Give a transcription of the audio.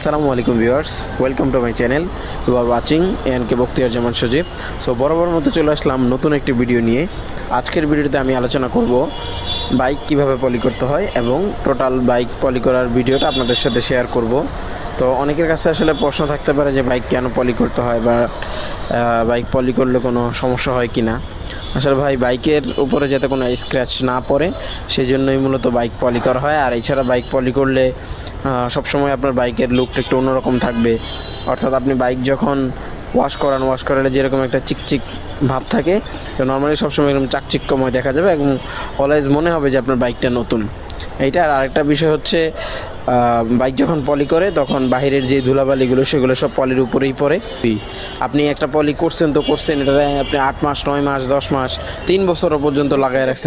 আসসালামু আলাইকুম viewers, welcome to my channel. You are watching NK Bakhtiar Zaman Sajib. So বরাবর মতো চলে আসলাম নতুন একটি ভিডিও নিয়ে। আজকের ভিডিওতে আমি আলোচনা করব বাইক কিভাবে পলি করতে হয় এবং টোটাল বাইক পলি করার ভিডিওটা আপনাদের সাথে শেয়ার করব। তো অনেকের কাছে আসলে প্রশ্ন থাকতে পারে যে বাইক কেন পলি করতে হয় বা বাইক পলি করলে কোনো সমস্যা হয় কি না। আসলে ভাই, বাইকের উপরে যাতে কোনো স্ক্র্যাচ না পড়ে সেই জন্যই মূলত বাইক পলি করা হয়। আর এছাড়া বাইক পলি করলে সবসময় আপনার বাইকের লুকটা একটু অন্যরকম থাকবে। অর্থাৎ আপনি বাইক যখন ওয়াশ করালে যেরকম একটা চিকচিক ভাব থাকে, তো নর্মালি সবসময় এরকম চাকচিক্যময় দেখা যাবে এবং অলওয়েজ মনে হবে যে আপনার বাইকটা নতুন। এইটা। আর আরেকটা বিষয় হচ্ছে, বাইক যখন পলি করে তখন বাহিরের যে ধুলাবালিগুলো সেগুলো সব পলির উপরেই পড়ে। আপনি একটা পলি করছেন, এটা আপনি 8 মাস, 9 মাস, 10 মাস, 3 বছর পর্যন্ত লাগাই রাখছেন।